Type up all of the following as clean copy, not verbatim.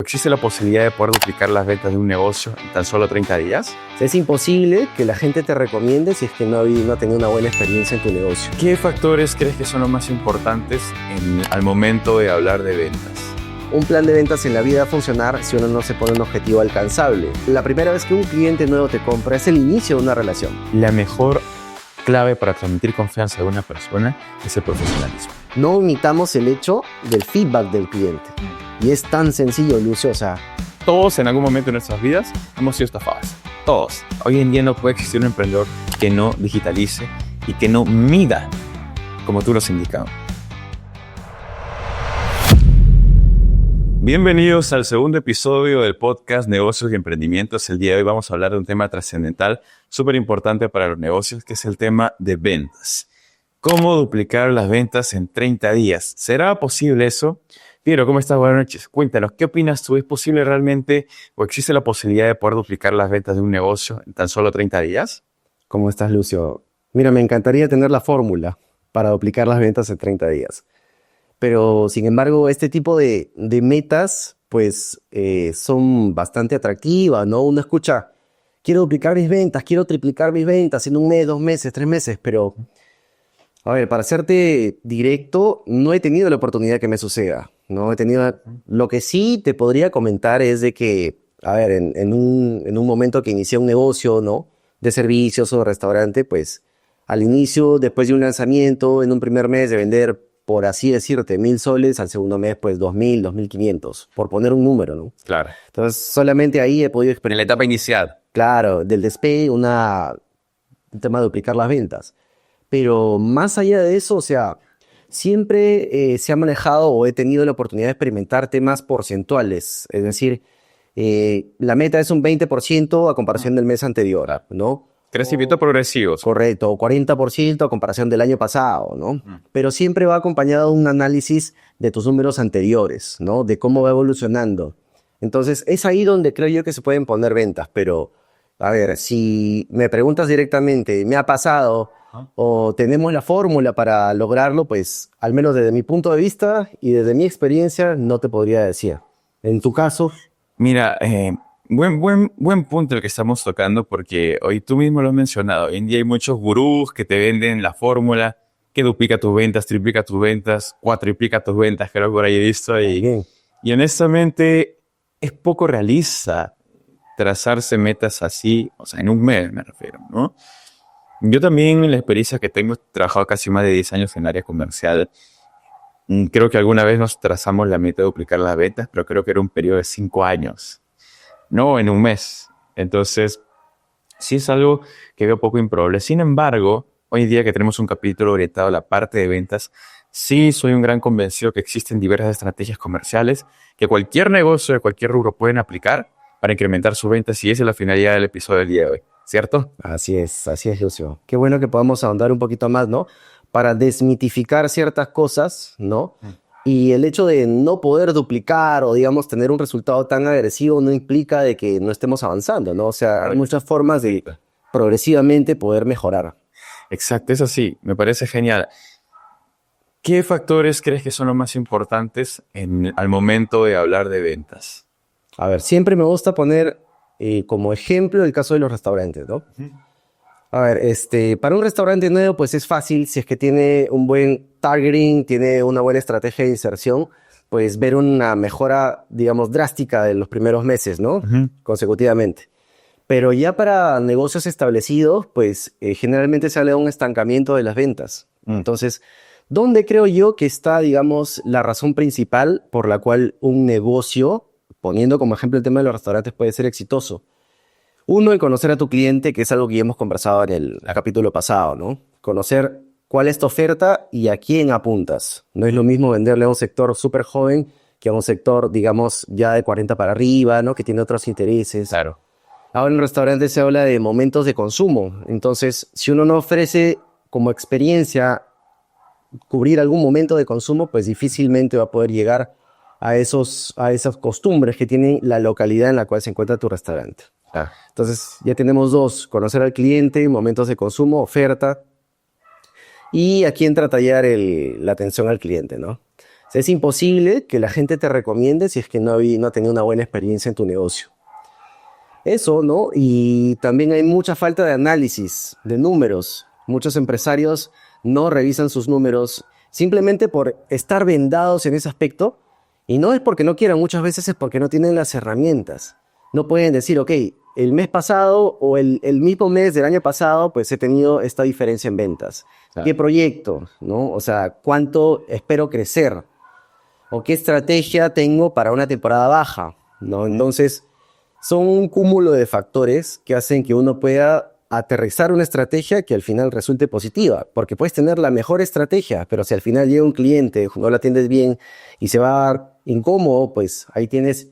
existe la posibilidad de poder duplicar las ventas de un negocio en tan solo 30 días? Es imposible que la gente te recomiende si es que no ha tenido una buena experiencia en tu negocio. ¿Qué factores crees que son los más importantes al momento de hablar de ventas? Un plan de ventas en la vida va a funcionar si uno no se pone un objetivo alcanzable. La primera vez que un cliente nuevo te compra es el inicio de una relación. La mejor clave para transmitir confianza de una persona es el profesionalismo. No omitamos el hecho del feedback del cliente. Y es tan sencillo, Lucio, Todos en algún momento de nuestras vidas hemos sido estafados. Todos. Hoy en día no puede existir un emprendedor que no digitalice y que no mida como tú lo has indicado. Bienvenidos al segundo episodio del podcast Negocios y Emprendimientos. El día de hoy vamos a hablar de un tema trascendental, súper importante para los negocios, que es el tema de ventas. ¿Cómo duplicar las ventas en 30 días? ¿Será posible eso? Piero, ¿cómo estás? Buenas noches. Cuéntanos, ¿qué opinas tú? ¿Es posible realmente o existe la posibilidad de poder duplicar las ventas de un negocio en tan solo 30 días? ¿Cómo estás, Lucio? Mira, me encantaría tener la fórmula para duplicar las ventas en 30 días. Pero, sin embargo, este tipo de metas, pues, son bastante atractivas, ¿no? Uno escucha, quiero duplicar mis ventas, quiero triplicar mis ventas en un mes, 2 meses, 3 meses, pero, a ver, para serte directo, no he tenido la oportunidad que me suceda, ¿no? Lo que sí te podría comentar es de que, a ver, en un momento que inicié un negocio, ¿no? De servicios o de restaurante, pues, al inicio, después de un lanzamiento, en un primer mes de vender, por así decirte, 1,000 soles, al segundo mes, pues 2,000, 2,500, por poner un número, ¿no? Claro. Entonces, solamente ahí he podido En la etapa inicial. Claro, del despegue, un tema de duplicar las ventas. Pero más allá de eso, siempre se ha manejado o he tenido la oportunidad de experimentar temas porcentuales. Es decir, la meta es un 20% a comparación del mes anterior, ¿no? Crecimiento progresivo. Correcto, o 40% a comparación del año pasado, ¿no? Pero siempre va acompañado de un análisis de tus números anteriores, ¿no? De cómo va evolucionando. Entonces, es ahí donde creo yo que se pueden poner ventas, pero, a ver, si me preguntas directamente, ¿me ha pasado o tenemos la fórmula para lograrlo? Pues, al menos desde mi punto de vista y desde mi experiencia, no te podría decir. En tu caso... Mira, buen punto el que estamos tocando, porque hoy tú mismo lo has mencionado. Hoy en día hay muchos gurús que te venden la fórmula que duplica tus ventas, triplica tus ventas, cuatriplica tus ventas, creo que por ahí he visto. Y honestamente es poco realista trazarse metas así, o sea, en un mes me refiero, ¿no? Yo también, en la experiencia que tengo, he trabajado casi más de 10 años en el área comercial. Creo que alguna vez nos trazamos la meta de duplicar las ventas, pero creo que era un periodo de 5 años. No en un mes. Entonces, sí es algo que veo poco improbable. Sin embargo, hoy en día que tenemos un capítulo orientado a la parte de ventas, sí soy un gran convencido que existen diversas estrategias comerciales que cualquier negocio de cualquier rubro pueden aplicar para incrementar sus ventas, y esa es la finalidad del episodio del día de hoy, ¿cierto? Así es, Lucio. Qué bueno que podamos ahondar un poquito más, ¿no? Para desmitificar ciertas cosas, ¿no? Y el hecho de no poder duplicar o, digamos, tener un resultado tan agresivo no implica de que no estemos avanzando, ¿no? O sea, hay muchas formas de progresivamente poder mejorar. Exacto, es así. Me parece genial. ¿Qué factores crees que son los más importantes al momento de hablar de ventas? A ver, siempre me gusta poner como ejemplo el caso de los restaurantes, ¿no? A ver, para un restaurante nuevo, pues es fácil, si es que tiene un buen targeting, tiene una buena estrategia de inserción, pues ver una mejora, digamos, drástica de los primeros meses, ¿no? Consecutivamente. Pero ya para negocios establecidos, pues generalmente se habla de un estancamiento de las ventas. Entonces, ¿dónde creo yo que está, digamos, la razón principal por la cual un negocio, poniendo como ejemplo el tema de los restaurantes, puede ser exitoso? Uno, el conocer a tu cliente, que es algo que ya hemos conversado en el capítulo pasado, ¿no? Conocer cuál es tu oferta y a quién apuntas. No es lo mismo venderle a un sector súper joven que a un sector, digamos, ya de 40 para arriba, ¿no? Que tiene otros intereses. Claro. Ahora en el restaurante se habla de momentos de consumo. Entonces, si uno no ofrece como experiencia cubrir algún momento de consumo, pues difícilmente va a poder llegar a esas costumbres que tiene la localidad en la cual se encuentra tu restaurante. Entonces ya tenemos 2, conocer al cliente, momentos de consumo, oferta, y aquí entra a tallar la atención al cliente, ¿no? sea, es imposible que la gente te recomiende si es que no ha tenido una buena experiencia en tu negocio. Eso, ¿no? Y también hay mucha falta de análisis, de números. Muchos empresarios no revisan sus números simplemente por estar vendados en ese aspecto. Y no es porque no quieran, muchas veces es porque no tienen las herramientas. No pueden decir, ok, el mes pasado o el mismo mes del año pasado, pues he tenido esta diferencia en ventas. Claro. ¿Qué proyecto? ¿No? O sea, ¿cuánto espero crecer? ¿O qué estrategia tengo para una temporada baja? ¿No? Entonces, son un cúmulo de factores que hacen que uno pueda aterrizar una estrategia que al final resulte positiva, porque puedes tener la mejor estrategia, pero si al final llega un cliente, no la atiendes bien y se va a dar incómodo, pues ahí tienes,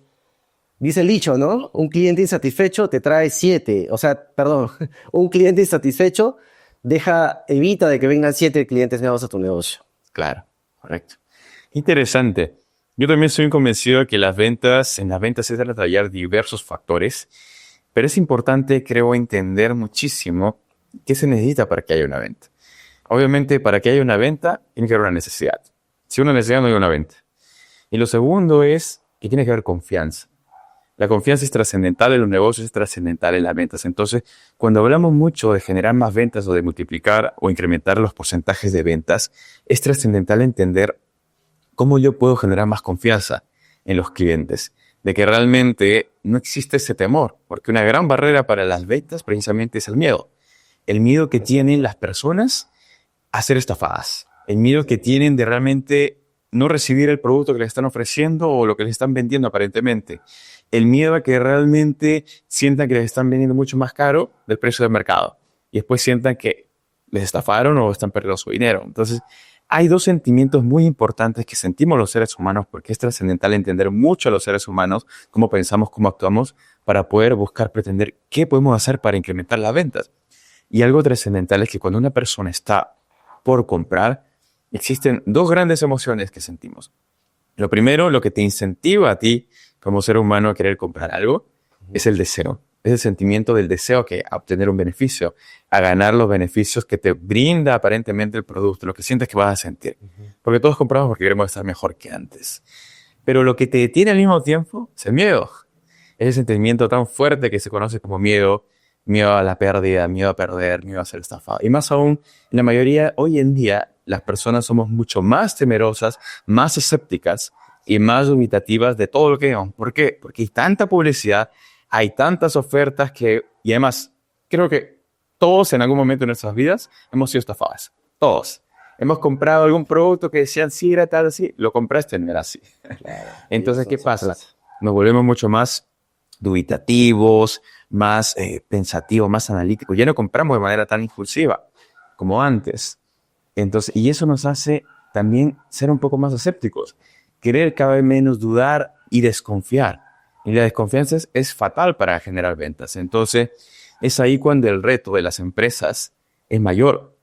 dice el dicho, ¿no? Un cliente insatisfecho te trae 7, o sea, perdón, un cliente insatisfecho evita de que vengan 7 clientes nuevos a tu negocio. Claro, correcto. Interesante. Yo también soy convencido de que en las ventas se deben detallar diversos factores, pero es importante, creo, entender muchísimo qué se necesita para que haya una venta. Obviamente, para que haya una venta, tiene que haber una necesidad. Si hay una necesidad, no hay una venta. Y lo segundo es que tiene que haber confianza. La confianza es trascendental en los negocios, es trascendental en las ventas. Entonces, cuando hablamos mucho de generar más ventas o de multiplicar o incrementar los porcentajes de ventas, es trascendental entender cómo yo puedo generar más confianza en los clientes, de que realmente no existe ese temor, porque una gran barrera para las ventas precisamente es el miedo. El miedo que tienen las personas a ser estafadas, el miedo que tienen de realmente no recibir el producto que les están ofreciendo o lo que les están vendiendo aparentemente, el miedo a que realmente sientan que les están vendiendo mucho más caro del precio del mercado y después sientan que les estafaron o están perdiendo su dinero. Entonces, hay dos sentimientos muy importantes que sentimos los seres humanos porque es trascendental entender mucho a los seres humanos, cómo pensamos, cómo actuamos, para poder buscar, pretender qué podemos hacer para incrementar las ventas. Y algo trascendental es que cuando una persona está por comprar, existen dos grandes emociones que sentimos. Lo primero, lo que te incentiva a ti como ser humano a querer comprar algo, es el deseo. Es el sentimiento del deseo a obtener un beneficio, a ganar los beneficios que te brinda aparentemente el producto, lo que sientes que vas a sentir. Porque todos compramos porque queremos estar mejor que antes. Pero lo que te detiene al mismo tiempo es el miedo. Es el sentimiento tan fuerte que se conoce como miedo, miedo a la pérdida, miedo a perder, miedo a ser estafado. Y más aún, en la mayoría, hoy en día, las personas somos mucho más temerosas, más escépticas y más dubitativas de todo lo que vemos. ¿Por qué? Porque hay tanta publicidad, hay tantas ofertas y además, creo que todos en algún momento de nuestras vidas hemos sido estafados. Todos. Hemos comprado algún producto que decían, sí, era tal, así. Lo compraste, no era así. Claro, entonces, ¿qué pasa? Nos volvemos mucho más dubitativos, más pensativos, más analíticos. Ya no compramos de manera tan impulsiva como antes. Entonces, y eso nos hace también ser un poco más escépticos. Querer cada vez menos dudar y desconfiar. Y la desconfianza es fatal para generar ventas. Entonces, es ahí cuando el reto de las empresas es mayor.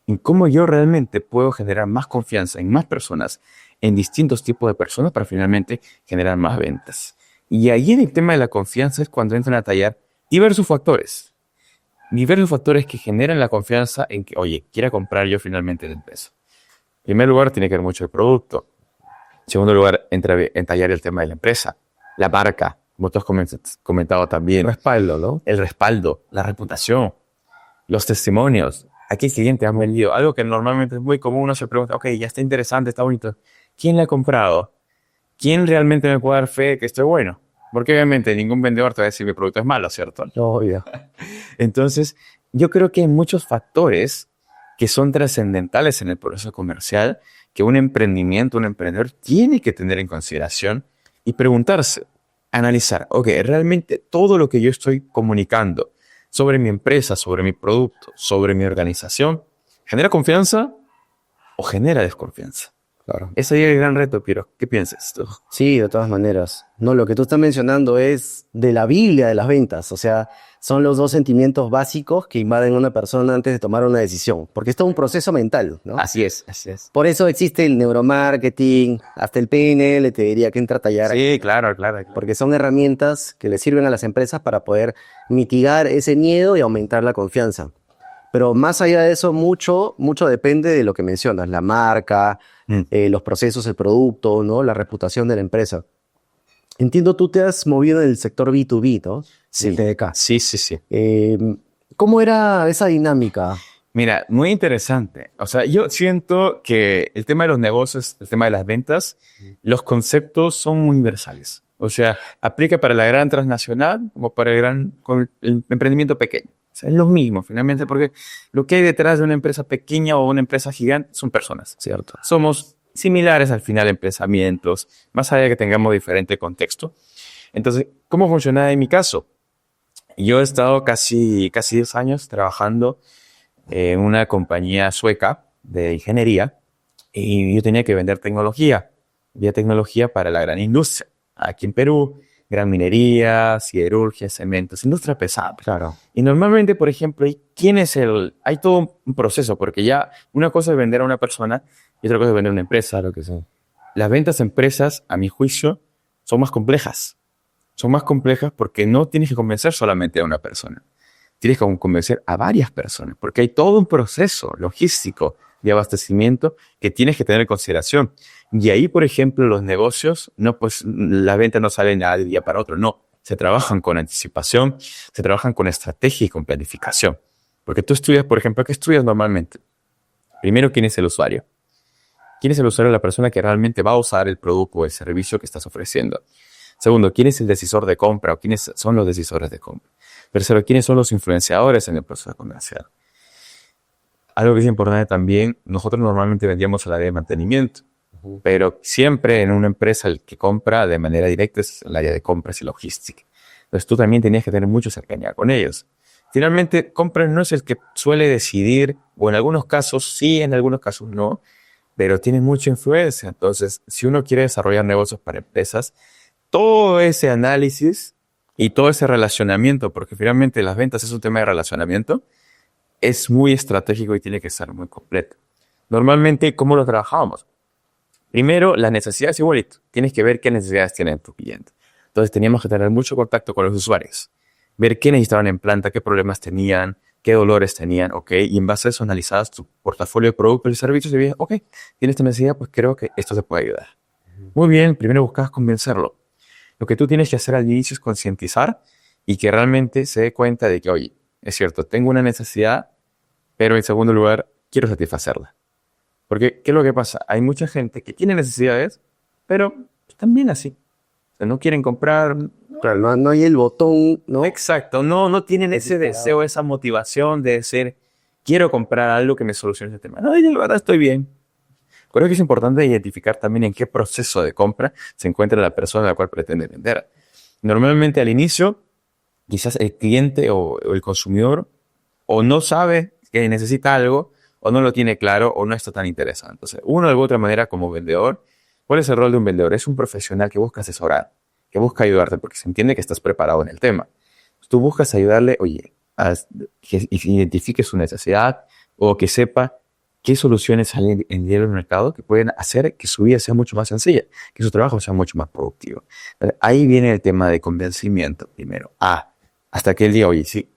En cómo yo realmente puedo generar más confianza en más personas, en distintos tipos de personas, para finalmente generar más ventas. Y ahí en el tema de la confianza es cuando entran a tallar diversos factores. Diversos factores que generan la confianza en que, oye, quiera comprar yo finalmente el peso. En primer lugar, tiene que ver mucho el producto. En segundo lugar, entra en tallar el tema de la empresa. La marca, como tú has comentado también. El respaldo, ¿no? El respaldo, la reputación, los testimonios. ¿A qué cliente han vendido? Algo que normalmente es muy común. Uno se pregunta, ok, ya está interesante, está bonito. ¿Quién le ha comprado? ¿Quién realmente me puede dar fe de que esto es bueno? Porque obviamente ningún vendedor te va a decir que mi producto es malo, ¿cierto? Obvio. Entonces, yo creo que hay muchos factores que son trascendentales en el proceso comercial que un emprendimiento, un emprendedor tiene que tener en consideración y preguntarse, analizar, ok, realmente todo lo que yo estoy comunicando sobre mi empresa, sobre mi producto, sobre mi organización, ¿genera confianza o genera desconfianza? Claro. Ese es el gran reto, Piero. ¿Qué piensas tú? Sí, de todas maneras. No, lo que tú estás mencionando es de la Biblia de las ventas. O sea, son los dos sentimientos básicos que invaden a una persona antes de tomar una decisión. Porque es todo un proceso mental, ¿no? Así es, así es. Por eso existe el neuromarketing, hasta el PNL te diría que entra a tallar. Sí, claro. Porque son herramientas que le sirven a las empresas para poder mitigar ese miedo y aumentar la confianza. Pero más allá de eso, mucho depende de lo que mencionas, la marca, los procesos, el producto, ¿no? La reputación de la empresa. Entiendo, tú te has movido en el sector B2B, ¿no? Sí, Del TDK. sí, sí, sí. ¿Cómo era esa dinámica? Mira, muy interesante. O sea, yo siento que el tema de los negocios, el tema de las ventas, los conceptos son muy universales. O sea, aplica para la gran transnacional como para el emprendimiento pequeño. O sea, es lo mismo finalmente porque lo que hay detrás de una empresa pequeña o una empresa gigante son personas, ¿cierto? Somos similares al final en pensamientos, más allá de que tengamos diferente contexto. Entonces, ¿cómo funciona en mi caso? Yo he estado casi 10 años trabajando en una compañía sueca de ingeniería y yo tenía que vender tecnología, había tecnología para la gran industria. Aquí en Perú, gran minería, siderurgia, cementos, industria pesada. Claro. Y normalmente, por ejemplo, hay todo un proceso, porque ya una cosa es vender a una persona y otra cosa es vender a una empresa. Claro que sí. Las ventas a empresas, a mi juicio, son más complejas. Son más complejas porque no tienes que convencer solamente a una persona. Tienes que convencer a varias personas, porque hay todo un proceso logístico de abastecimiento que tienes que tener en consideración. Y ahí, por ejemplo, los negocios, no, pues las ventas no salen de un día para otro, no. Se trabajan con anticipación, se trabajan con estrategia y con planificación. Porque tú estudias, por ejemplo, ¿qué estudias normalmente? Primero, ¿quién es el usuario? ¿Quién es el usuario? La persona que realmente va a usar el producto o el servicio que estás ofreciendo. Segundo, ¿quién es el decisor de compra o quiénes son los decisores de compra? Tercero, ¿quiénes son los influenciadores en el proceso comercial? Algo que es importante también, nosotros normalmente vendíamos al área de mantenimiento, pero siempre en una empresa el que compra de manera directa es el área de compras y logística. Entonces tú también tenías que tener mucha cercanía con ellos. Finalmente, compras no es el que suele decidir, o en algunos casos sí, en algunos casos no, pero tiene mucha influencia. Entonces, si uno quiere desarrollar negocios para empresas, todo ese análisis y todo ese relacionamiento, porque finalmente las ventas es un tema de relacionamiento, es muy estratégico y tiene que estar muy completo. Normalmente, ¿cómo lo trabajábamos? Primero, las necesidades igualito. Tienes que ver qué necesidades tiene tu cliente. Entonces, teníamos que tener mucho contacto con los usuarios. Ver qué necesitaban en planta, qué problemas tenían, qué dolores tenían, ¿ok? Y en base a eso analizabas tu portafolio de productos y servicios y veías, ok, tienes esta necesidad, pues creo que esto te puede ayudar. Muy bien, primero buscabas convencerlo. Lo que tú tienes que hacer al inicio es concientizar y que realmente se dé cuenta de que, oye, es cierto, tengo una necesidad, pero en segundo lugar, quiero satisfacerla. Porque, ¿qué es lo que pasa? Hay mucha gente que tiene necesidades, pero están bien así. O sea, no quieren comprar. Claro, no hay el botón, ¿no? Exacto, no tienen ese deseo, esa motivación de decir, quiero comprar algo que me solucione ese tema. No, yo la verdad estoy bien. Creo que es importante identificar también en qué proceso de compra se encuentra la persona a la cual pretende vender. Normalmente al inicio, quizás el cliente o el consumidor o no sabe que necesita algo, o no lo tiene claro, o no está tan interesado. Entonces, uno de otra manera como vendedor, ¿cuál es el rol de un vendedor? Es un profesional que busca asesorar, que busca ayudarte, porque se entiende que estás preparado en el tema. Tú buscas ayudarle, oye, a que identifique su necesidad o que sepa qué soluciones hay en el mercado que pueden hacer que su vida sea mucho más sencilla, que su trabajo sea mucho más productivo. Ahí viene el tema de convencimiento primero. Hasta que él diga, oye, sí,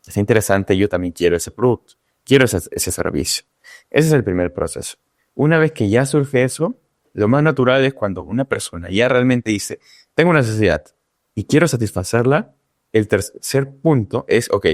está interesante, yo también quiero ese producto, quiero ese servicio. Ese es el primer proceso. Una vez que ya surge eso, lo más natural es cuando una persona ya realmente dice, tengo una necesidad y quiero satisfacerla, el tercer punto es, ok,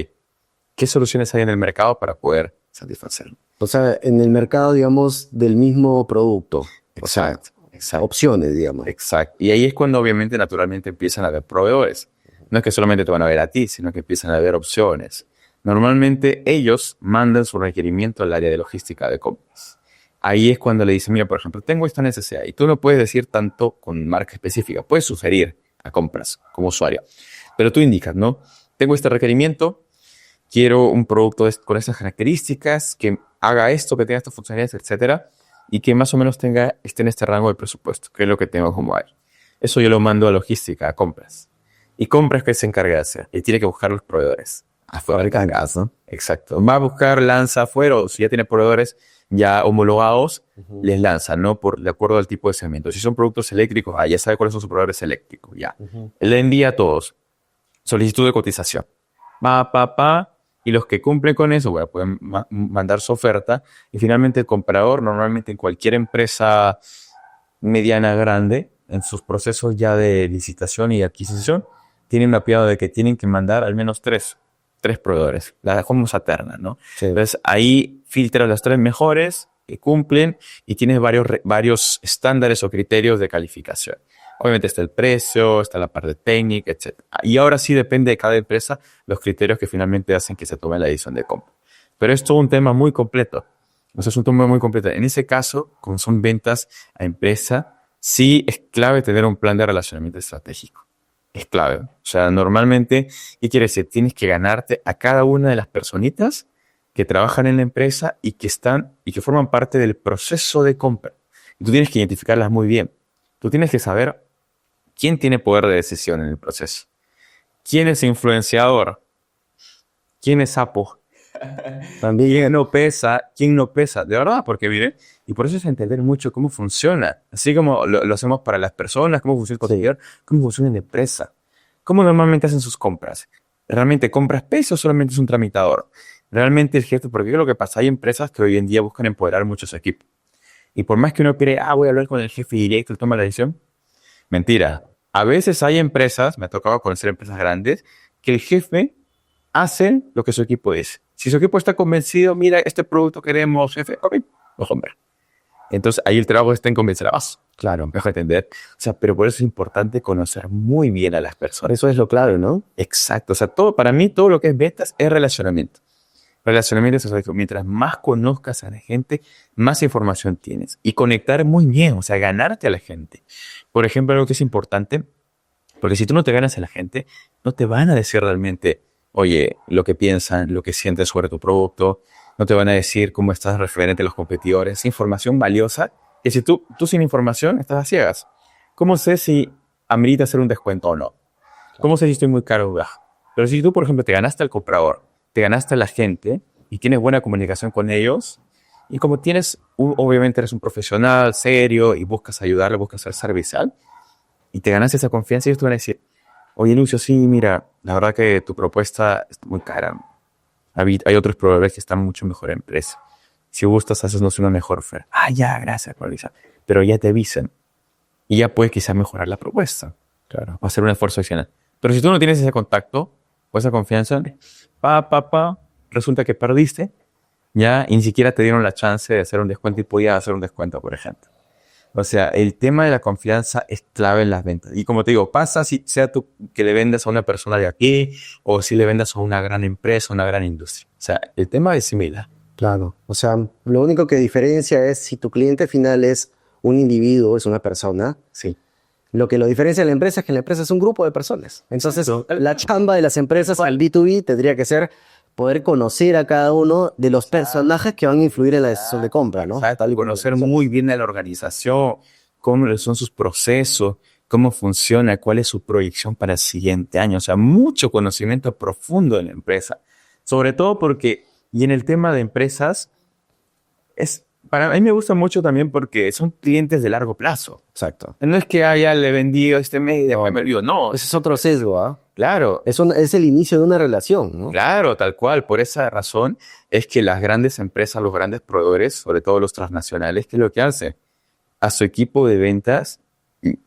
¿qué soluciones hay en el mercado para poder satisfacerlo? O sea, en el mercado, digamos, del mismo producto. Exacto, exacto. Opciones, digamos. Exacto. Y ahí es cuando obviamente, naturalmente empiezan a haber proveedores. No es que solamente te van a ver a ti, sino que empiezan a haber opciones. Normalmente ellos mandan su requerimiento al área de logística de compras. Ahí es cuando le dicen, mira, por ejemplo, tengo esta necesidad. Y tú no puedes decir tanto con marca específica. Puedes sugerir a compras como usuario. Pero tú indicas, ¿no? Tengo este requerimiento, quiero un producto con estas características, que haga esto, que tenga estas funcionalidades, etcétera, y que más o menos esté en este rango de presupuesto, que es lo que tengo como área. Eso yo lo mando a logística, a compras. Y compras que se encarga de hacer. Y tiene que buscar los proveedores. Afuera. ¿No? Exacto. Va a buscar, lanza afuera, o si ya tiene proveedores ya homologados, les lanza, ¿no? De acuerdo al tipo de segmento. Si son productos eléctricos, ya sabe cuáles son sus proveedores eléctricos, ya. Le envía a todos. Solicitud de cotización. Y los que cumplen con eso, bueno, pueden mandar su oferta. Y finalmente el comprador, normalmente en cualquier empresa mediana, grande, en sus procesos ya de licitación y adquisición, tienen mapeado de que tienen que mandar al menos tres proveedores, la famosa terna, ¿no? Sí. Entonces ahí filtras las tres mejores que cumplen y tienes varios estándares o criterios de calificación. Obviamente está el precio, está la parte técnica, etc. Y ahora sí depende de cada empresa los criterios que finalmente hacen que se tome la decisión de compra. Pero es todo un tema muy completo. O sea, es un tema muy completo. En ese caso, como son ventas a empresa, sí es clave tener un plan de relacionamiento estratégico. Es clave. O sea, normalmente, ¿qué quiere decir? Tienes que ganarte a cada una de las personitas que trabajan en la empresa y que forman parte del proceso de compra. Y tú tienes que identificarlas muy bien. Tú tienes que saber quién tiene poder de decisión en el proceso. ¿Quién es influenciador? ¿Quién es sapo? También, ¿Quién no pesa? ¿Quién no pesa? De verdad, porque mire, y por eso es entender mucho cómo funciona. Así como lo hacemos para las personas, cómo funciona el consumidor, cómo funciona en la empresa. ¿Cómo normalmente hacen sus compras? ¿Realmente compras peso o solamente es un tramitador? Realmente el jefe, porque ¿qué es lo que pasa? Hay empresas que hoy en día buscan empoderar mucho a su equipo. Y por más que uno cree, voy a hablar con el jefe directo, él toma la decisión. Mentira. A veces hay empresas, me ha tocado conocer empresas grandes, que el jefe hace lo que su equipo dice. Si su equipo está convencido, mira, este producto queremos, jefe, ok, lo compra. Entonces ahí el trabajo está en convencer a más. claro. Me dejo entender. O sea, pero por eso es importante conocer muy bien a las personas. Eso es lo clave, ¿no? Exacto. O sea, para mí todo lo que es ventas es relacionamiento. Relacionamiento es mientras más conozcas a la gente, más información tienes. Y conectar muy bien, o sea, ganarte a la gente. Por ejemplo, algo que es importante, porque si tú no te ganas a la gente, no te van a decir realmente, oye, lo que piensan, lo que sienten sobre tu producto, no te van a decir cómo estás referente a los competidores. Es información valiosa que si tú sin información estás a ciegas. ¿Cómo sé si amerita hacer un descuento o no? ¿Cómo sé si estoy muy caro o bajo? Pero si tú, por ejemplo, te ganaste al comprador, te ganaste a la gente y tienes buena comunicación con ellos, y como obviamente eres un profesional serio y buscas ayudarle, buscas ser servicial, y te ganas esa confianza, ellos te van a decir, oye, Lucio, sí, mira, la verdad que tu propuesta es muy cara. Hay otros proveedores que están mucho mejor en precio. Si gustas, haces una mejor oferta. Ya, gracias por avisar. Pero ya te avisan. Y ya puedes quizás mejorar la propuesta. Claro. O hacer un esfuerzo adicional. Pero si tú no tienes ese contacto o esa confianza, resulta que perdiste, ya, y ni siquiera te dieron la chance de hacer un descuento y podías hacer un descuento, por ejemplo. O sea, el tema de la confianza es clave en las ventas. Y como te digo, pasa si sea tú que le vendas a una persona de aquí o si le vendas a una gran empresa, una gran industria. O sea, el tema es similar. Claro. O sea, lo único que diferencia es si tu cliente final es un individuo, es una persona. Sí. Lo que lo diferencia de la empresa es que la empresa es un grupo de personas. Entonces, Exacto. la chamba de las empresas al B2B tendría que ser poder conocer a cada uno de los personajes que van a influir en la decisión de compra, ¿no? Tal y conocer muy bien a la organización, cómo son sus procesos, cómo funciona, cuál es su proyección para el siguiente año. O sea, mucho conocimiento profundo de la empresa. Sobre todo porque, y en el tema de empresas, para mí me gusta mucho también porque son clientes de largo plazo. Exacto. No es que ya le vendí este mes y después me olvido. No, Ese es otro sesgo, ¿ah? claro, Es el inicio de una relación, ¿no? claro, tal cual. Por esa razón es que las grandes empresas, los grandes proveedores, sobre todo los transnacionales, ¿qué es lo que hacen? A su equipo de ventas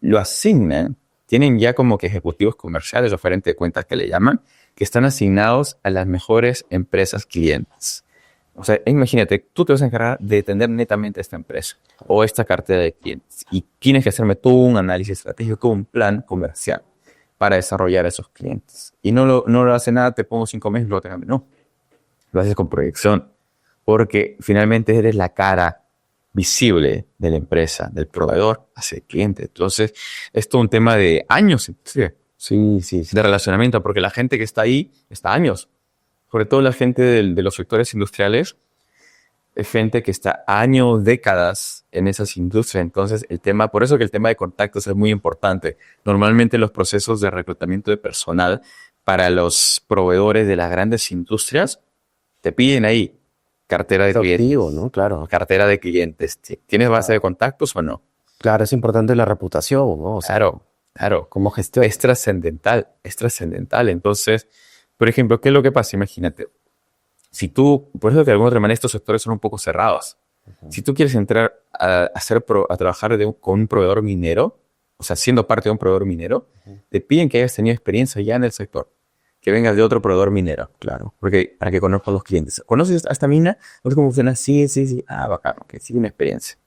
lo asignan. Tienen ya como que ejecutivos comerciales o gerentes de cuentas que le llaman, que están asignados a las mejores empresas clientes. O sea, imagínate, tú te vas a encargar de atender netamente a esta empresa o esta cartera de clientes. Y tienes que hacerme tú un análisis estratégico, un plan comercial para desarrollar a esos clientes. Y no lo hace nada, te pongo 5 meses y luego te cambio. No, lo haces con proyección. Porque finalmente eres la cara visible de la empresa, del proveedor hacia el cliente. Entonces, es todo un tema de años, inclusive, Sí, sí, sí. de relacionamiento, porque la gente que está ahí está años. Sobre todo la gente de los sectores industriales, es gente que está años, décadas en esas industrias. Entonces, por eso que el tema de contactos es muy importante. Normalmente los procesos de reclutamiento de personal para los proveedores de las grandes industrias te piden ahí cartera de clientes. Activo, ¿no? Claro. Cartera de clientes. ¿Tienes base de contactos o no? Claro, es importante la reputación, ¿no? O sea, Claro. como gestión. Es trascendental. Entonces, por ejemplo, ¿qué es lo que pasa? Imagínate, Si tú, por eso que de alguna otra manera estos sectores son un poco cerrados. Si tú quieres entrar a trabajar con un proveedor minero, o sea, siendo parte de un proveedor minero, te piden que hayas tenido experiencia ya en el sector, que vengas de otro proveedor minero, claro, porque para que conozcas a los clientes. ¿Conoces a esta mina? ¿No sé cómo funciona? Sí, sí, sí. Ah, bacán, que sí tiene experiencia.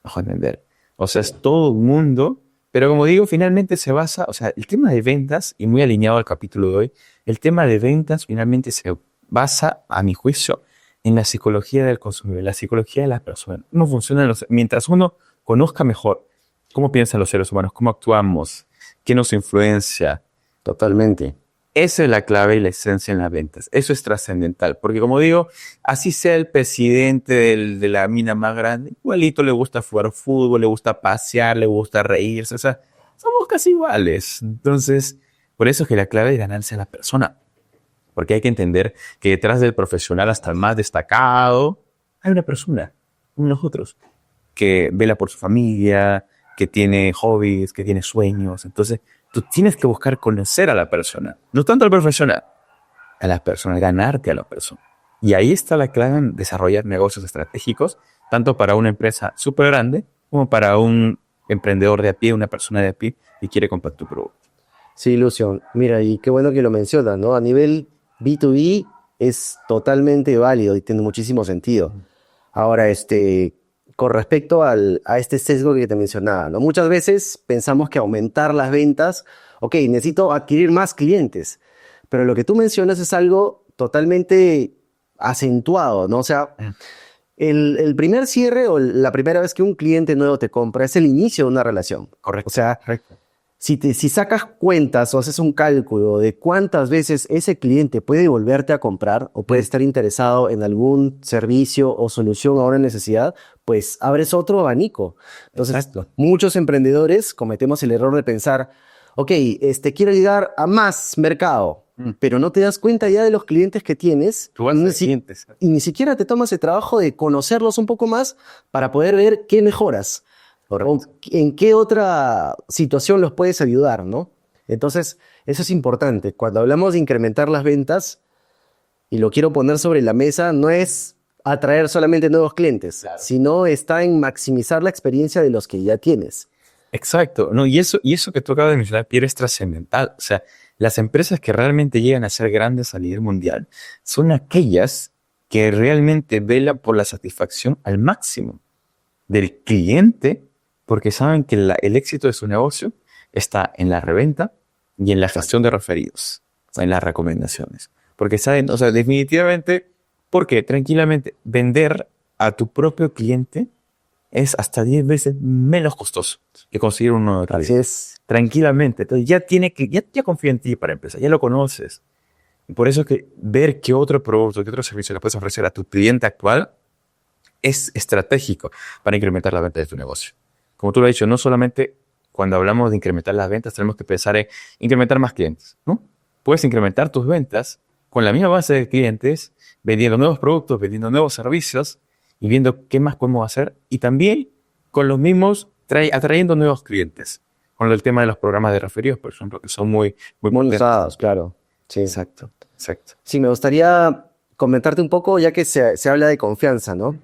Bajo entender. O sea, es todo un mundo, pero como digo, finalmente se basa, o sea, el tema de ventas, y muy alineado al capítulo de hoy, el tema de ventas finalmente se basa, a mi juicio, en la psicología del consumidor, la psicología de las personas. ¿Cómo funcionan mientras uno conozca mejor cómo piensan los seres humanos, cómo actuamos, qué nos influencia. Totalmente. Esa es la clave y la esencia en las ventas. Eso es trascendental, porque como digo, así sea el presidente de la mina más grande, igualito le gusta jugar fútbol, le gusta pasear, le gusta reírse, o sea, somos casi iguales. Entonces, por eso es que la clave es ganarse a la persona, porque hay que entender que detrás del profesional hasta el más destacado, hay una persona, nosotros, que vela por su familia, que tiene hobbies, que tiene sueños. Entonces, tú tienes que buscar conocer a la persona, no tanto al profesional, a la persona, ganarte a la persona. Y ahí está la clave en desarrollar negocios estratégicos, tanto para una empresa súper grande como para un emprendedor de a pie, una persona de a pie que quiere comprar tu producto. Sí, Lucio. Mira, y qué bueno que lo mencionas, ¿no? A nivel B2B es totalmente válido y tiene muchísimo sentido. Ahora, con respecto a este sesgo que te mencionaba, ¿no? Muchas veces pensamos que aumentar las ventas, ok, necesito adquirir más clientes, pero lo que tú mencionas es algo totalmente acentuado, ¿no? O sea, el primer cierre o la primera vez que un cliente nuevo te compra es el inicio de una relación. Correcto. O sea, Correcto. si sacas cuentas o haces un cálculo de cuántas veces ese cliente puede volverte a comprar o puede estar interesado en algún servicio o solución a una necesidad, pues abres otro abanico. Entonces, Exacto. muchos emprendedores cometemos el error de pensar, ok, quiero llegar a más mercado, pero no te das cuenta ya de los clientes que tienes Tú vas y a clientes. y ni siquiera te tomas el trabajo de conocerlos un poco más para poder ver qué mejoras. O en qué otra situación los puedes ayudar, ¿no? Entonces, eso es importante. Cuando hablamos de incrementar las ventas, y lo quiero poner sobre la mesa, no es atraer solamente nuevos clientes, sino está en maximizar la experiencia de los que ya tienes. Exacto, no, y eso que tú acabas de mencionar, Pierre, es trascendental. O sea, las empresas que realmente llegan a ser grandes a nivel mundial son aquellas que realmente velan por la satisfacción al máximo del cliente, porque saben que el éxito de su negocio está en la reventa y en la gestión de referidos, o sea, en las recomendaciones. Porque saben, o sea, definitivamente, porque tranquilamente vender a tu propio cliente es hasta 10 veces menos costoso que conseguir un nuevo Así cliente. es. Tranquilamente. Entonces ya confía en ti para empezar, ya lo conoces. Y por eso que ver qué otro producto, qué otro servicio le puedes ofrecer a tu cliente actual es estratégico para incrementar la venta de tu negocio. Como tú lo has dicho, no solamente cuando hablamos de incrementar las ventas, tenemos que pensar en incrementar más clientes, ¿no? Puedes incrementar tus ventas con la misma base de clientes, vendiendo nuevos productos, vendiendo nuevos servicios y viendo qué más podemos hacer. Y también con los mismos, atrayendo nuevos clientes. Con el tema de los programas de referidos, por ejemplo, que son muy Muy potentes. usados, claro. Sí. Exacto, exacto. Sí, me gustaría comentarte un poco, ya que se habla de confianza, ¿no?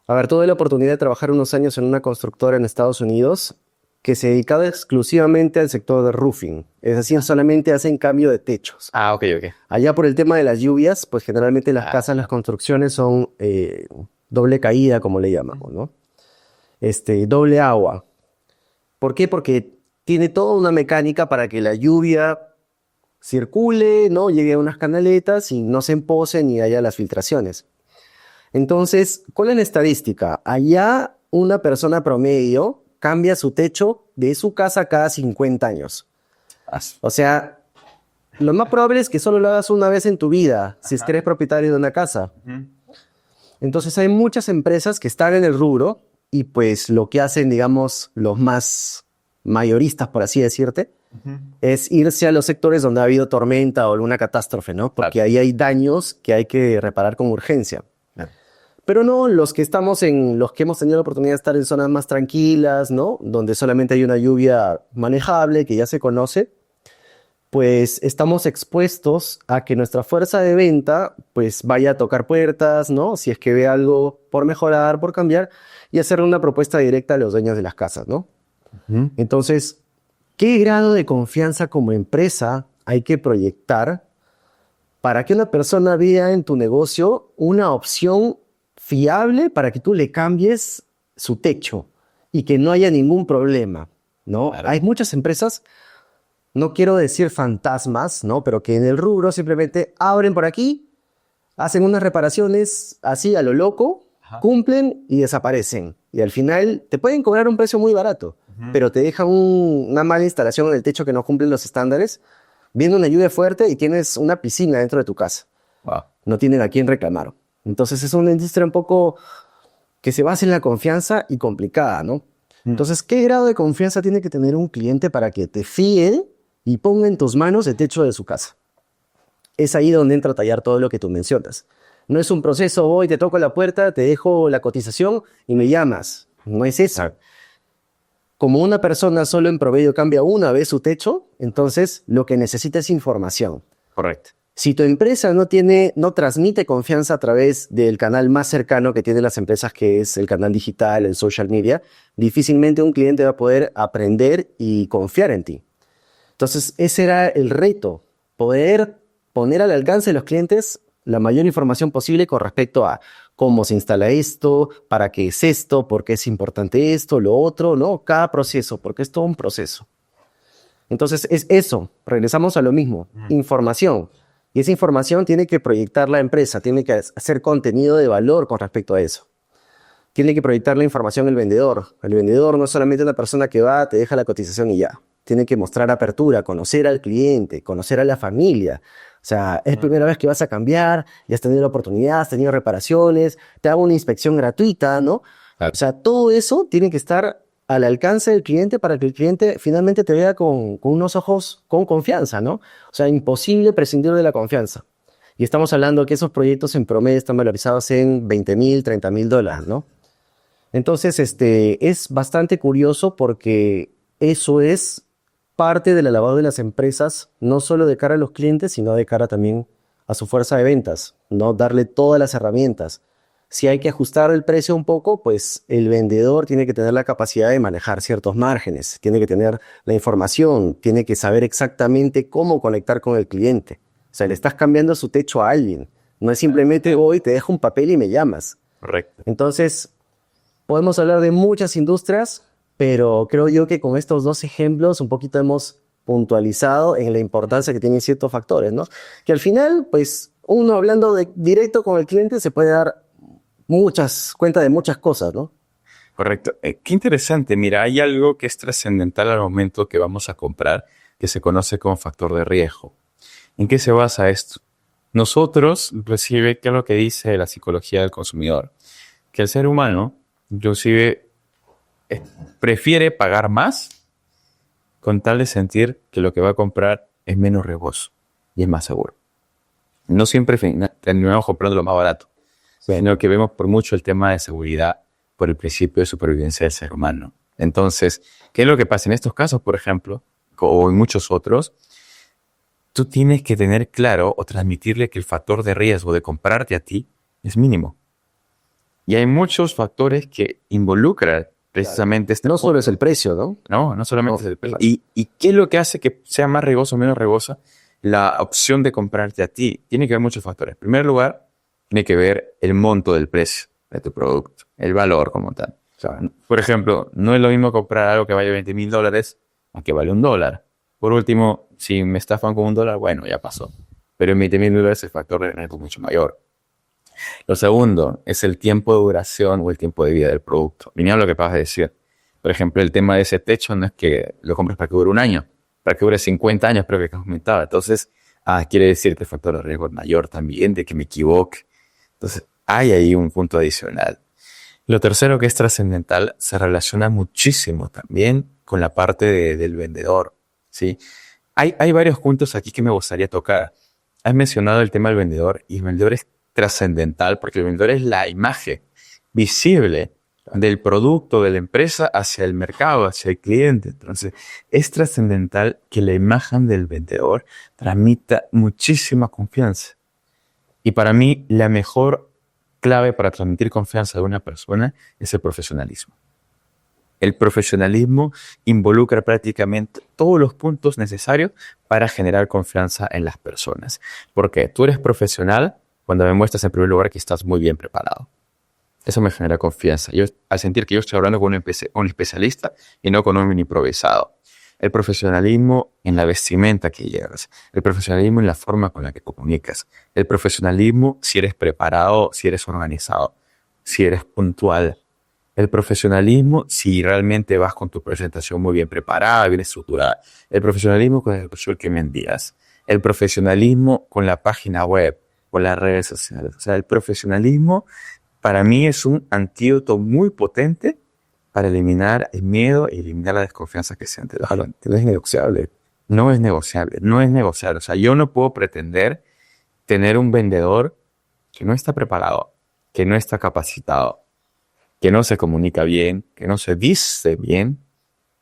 A ver, tuve la oportunidad de trabajar unos años en una constructora en Estados Unidos que se dedicaba exclusivamente al sector de roofing. Es decir, solamente hacen cambio de techos. Ah, ok. Allá por el tema de las lluvias, pues generalmente las casas, las construcciones son doble caída, como le llamamos, ¿no? Doble agua. ¿Por qué? Porque tiene toda una mecánica para que la lluvia circule, ¿no? Llegue a unas canaletas y no se empoce ni haya las filtraciones. Entonces, ¿cuál es la estadística? Allá una persona promedio cambia su techo de su casa cada 50 años. O sea, lo más probable es que solo lo hagas una vez en tu vida, si es que eres propietario de una casa. Entonces hay muchas empresas que están en el rubro y pues lo que hacen, digamos, los más mayoristas, por así decirte, es irse a los sectores donde ha habido tormenta o alguna catástrofe, ¿no? Porque ahí hay daños que hay que reparar con urgencia. Pero no los que estamos los que hemos tenido la oportunidad de estar en zonas más tranquilas, ¿no? Donde solamente hay una lluvia manejable, que ya se conoce. pues estamos expuestos a que nuestra fuerza de venta pues vaya a tocar puertas, ¿no? Si es que ve algo por mejorar, por cambiar, y hacerle una propuesta directa a los dueños de las casas, ¿no? Entonces, ¿qué grado de confianza como empresa hay que proyectar para que una persona vea en tu negocio una opción fiable para que tú le cambies su techo y que no haya ningún problema, ¿no? Claro. Hay muchas empresas, no quiero decir fantasmas, ¿no? Pero que en el rubro simplemente abren por aquí, hacen unas reparaciones así a lo loco, cumplen y desaparecen. Y al final te pueden cobrar un precio muy barato, pero te dejan una mala instalación en el techo que no cumplen los estándares, viene una lluvia fuerte y tienes una piscina dentro de tu casa. Wow. No tienen a quién reclamar. Entonces es una industria un poco que se basa en la confianza y complicada, ¿no? Entonces, ¿qué grado de confianza tiene que tener un cliente para que te fíe y ponga en tus manos el techo de su casa? Es ahí donde entra a tallar todo lo que tú mencionas. No es un proceso, voy, te toco la puerta, te dejo la cotización y me llamas. No es eso. Como una persona solo en promedio cambia una vez su techo, entonces lo que necesita es información. Correcto. Si tu empresa no transmite confianza a través del canal más cercano que tienen las empresas, que es el canal digital, el social media, difícilmente un cliente va a poder aprender y confiar en ti. Entonces, ese era el reto, poder poner al alcance de los clientes la mayor información posible con respecto a cómo se instala esto, para qué es esto, por qué es importante esto, lo otro, ¿no? Cada proceso, porque es todo un proceso. Entonces, es eso, regresamos a lo mismo, información. Y esa información tiene que proyectar la empresa, tiene que hacer contenido de valor con respecto a eso. Tiene que proyectar la información el vendedor. El vendedor no es solamente una persona que va, te deja la cotización y ya. Tiene que mostrar apertura, conocer al cliente, conocer a la familia. O sea, es la primera vez que vas a cambiar, ya has tenido la oportunidad, has tenido reparaciones, te hago una inspección gratuita, ¿no? Claro. O sea, todo eso tiene que estar al alcance del cliente para que el cliente finalmente te vea con unos ojos con confianza, ¿no? O sea, imposible prescindir de la confianza. Y estamos hablando que esos proyectos en promedio están valorizados en $20,000, $30,000, ¿no? Entonces, es bastante curioso porque eso es parte de la labor de las empresas, no solo de cara a los clientes, sino de cara también a su fuerza de ventas, ¿no? Darle todas las herramientas. Si hay que ajustar el precio un poco, pues el vendedor tiene que tener la capacidad de manejar ciertos márgenes, tiene que tener la información, tiene que saber exactamente cómo conectar con el cliente. O sea, le estás cambiando su techo a alguien. No es simplemente voy, te dejo un papel y me llamas. Correcto. Entonces, podemos hablar de muchas industrias, pero creo yo que con estos dos ejemplos un poquito hemos puntualizado en la importancia que tienen ciertos factores, ¿no? Que al final, pues, uno hablando directo con el cliente se puede dar cuenta de muchas cosas, ¿no? Correcto. Qué interesante. Mira, hay algo que es trascendental al momento que vamos a comprar, que se conoce como factor de riesgo. ¿En qué se basa esto? Nosotros, inclusive, ¿qué es lo que dice la psicología del consumidor? Que el ser humano, inclusive, prefiere pagar más con tal de sentir que lo que va a comprar es menos riesgoso y es más seguro. No siempre terminamos comprando lo más barato, sino que vemos por mucho el tema de seguridad por el principio de supervivencia del ser humano. Entonces, ¿qué es lo que pasa en estos casos, por ejemplo, o en muchos otros? Tú tienes que tener claro o transmitirle que el factor de riesgo de comprarte a ti es mínimo. Y hay muchos factores que involucran precisamente este No punto. solo es el precio, ¿no? No solamente No, es el precio. claro. ¿Y qué es lo que hace que sea más riesgoso o menos riesgosa? La opción de comprarte a ti. Tiene que ver muchos factores. En primer lugar, tiene que ver el monto del precio de tu producto, el valor como tal. O sea, por ejemplo, no es lo mismo comprar algo que vale $20,000 a que vale $1. Por último, si me estafan con $1, bueno, ya pasó. Pero en $20,000 el factor de riesgo es mucho mayor. Lo segundo es el tiempo de duración o el tiempo de vida del producto. Viniendo a lo que acabas de decir. Por ejemplo, el tema de ese techo no es que lo compres para que dure un año, para que dure 50 años, pero que aumentaba. Entonces, quiere decir que el factor de riesgo es mayor también, de que me equivoque. Entonces, hay ahí un punto adicional. Lo tercero que es trascendental se relaciona muchísimo también con la parte del vendedor, ¿sí? Hay varios puntos aquí que me gustaría tocar. Has mencionado el tema del vendedor y el vendedor es trascendental porque el vendedor es la imagen visible del producto, de la empresa, hacia el mercado, hacia el cliente. Entonces, es trascendental que la imagen del vendedor transmita muchísima confianza. Y para mí, la mejor clave para transmitir confianza de una persona es el profesionalismo. El profesionalismo involucra prácticamente todos los puntos necesarios para generar confianza en las personas. Porque tú eres profesional cuando me muestras en primer lugar que estás muy bien preparado. Eso me genera confianza. Yo, al sentir que yo estoy hablando con un especialista y no con un improvisado. El profesionalismo en la vestimenta que llevas. El profesionalismo en la forma con la que comunicas. El profesionalismo si eres preparado, si eres organizado, si eres puntual. El profesionalismo si realmente vas con tu presentación muy bien preparada, bien estructurada. El profesionalismo con el brochure que me envías. El profesionalismo con la página web, con las redes sociales. O sea, el profesionalismo para mí es un antídoto muy potente para eliminar el miedo y eliminar la desconfianza que siente la gente. No es negociable. No es negociable, no es negociable. O sea, yo no puedo pretender tener un vendedor que no está preparado, que no está capacitado, que no se comunica bien, que no se viste bien.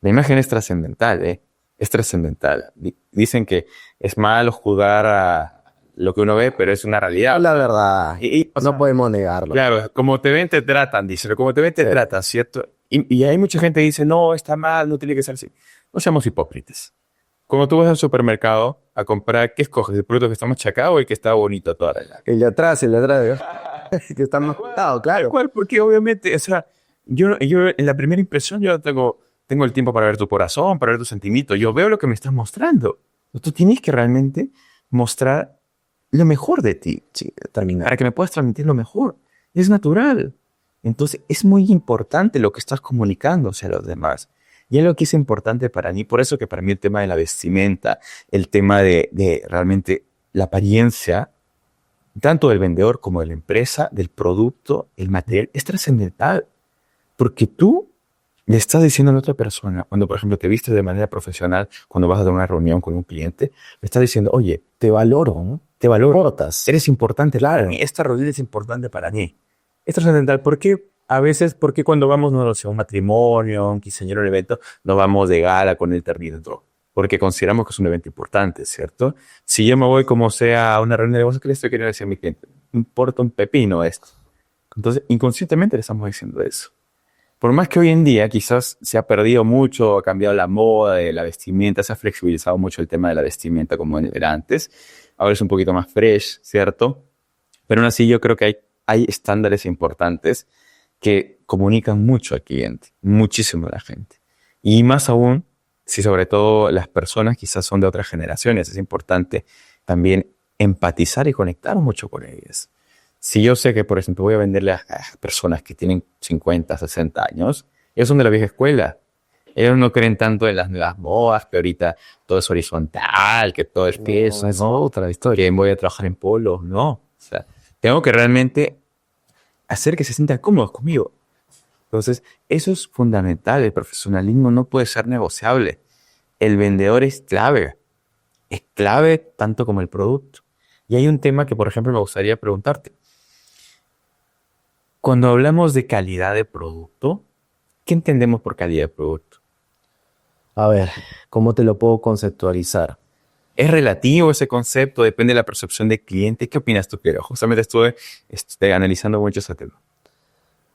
La imagen es trascendental, ¿eh? Es trascendental. Dicen que es malo juzgar a lo que uno ve, pero es una realidad. La verdad, O no sea, podemos negarlo. claro, como te ven, te tratan, dicen. Como te ven, te Sí. tratan, ¿cierto? Y hay mucha gente que dice, no, está mal, no tiene que ser así. No seamos hipócritas. Cuando tú vas al supermercado a comprar, ¿qué escoges? ¿El producto que está machacado o el que está bonito toda la? El de atrás, que está más cortado, claro. ¿Cuál? Porque obviamente, o sea, yo en la primera impresión yo tengo el tiempo para ver tu corazón, para ver tu sentimiento. Yo veo lo que me estás mostrando. Tú tienes que realmente mostrar lo mejor de ti. Sí, terminar. Para que me puedas transmitir lo mejor. Es natural. Entonces, es muy importante lo que estás comunicando hacia los demás. Y es lo que es importante para mí. Por eso que para mí el tema de la vestimenta, el tema de realmente la apariencia, tanto del vendedor como de la empresa, del producto, el material, es trascendental. Porque tú le estás diciendo a la otra persona, cuando por ejemplo te vistes de manera profesional, cuando vas a dar una reunión con un cliente, le estás diciendo, oye, Te valoro, ¿no? te valoro, Importas. eres importante para mí, esta reunión es importante para mí. Es trascendental porque a veces, porque cuando vamos no sé, a un matrimonio, a un quinceañero, un evento, no vamos de gala con el ternito, porque consideramos que es un evento importante, ¿cierto? Si yo me voy como sea a una reunión de negocios, ¿qué le estoy queriendo decir a mi cliente? Me importa un pepino esto. Entonces, inconscientemente le estamos diciendo eso. Por más que hoy en día quizás se ha perdido mucho, ha cambiado la moda de la vestimenta, se ha flexibilizado mucho el tema de la vestimenta como era antes. Ahora es un poquito más fresh, ¿cierto? Pero aún así yo creo que hay estándares importantes que comunican mucho al cliente, muchísimo a la gente. Y más aún, si sobre todo las personas quizás son de otras generaciones, es importante también empatizar y conectar mucho con ellas. Si yo sé que, por ejemplo, voy a venderle a personas que tienen 50, 60 años, ellos son de la vieja escuela. Ellos no creen tanto en las nuevas modas, que ahorita todo es horizontal, que todo es pieza, es otra historia. que voy a trabajar en polos. No. O sea, tengo que realmente hacer que se sientan cómodos conmigo. Entonces, eso es fundamental. El profesionalismo no puede ser negociable. El vendedor es clave. Es clave tanto como el producto. Y hay un tema que, por ejemplo, me gustaría preguntarte. Cuando hablamos de calidad de producto, ¿qué entendemos por calidad de producto? A ver, ¿cómo te lo puedo conceptualizar? ¿Es relativo ese concepto? ¿Depende de la percepción del cliente? ¿Qué opinas tú, Piero? Justamente estuve analizando mucho ese tema.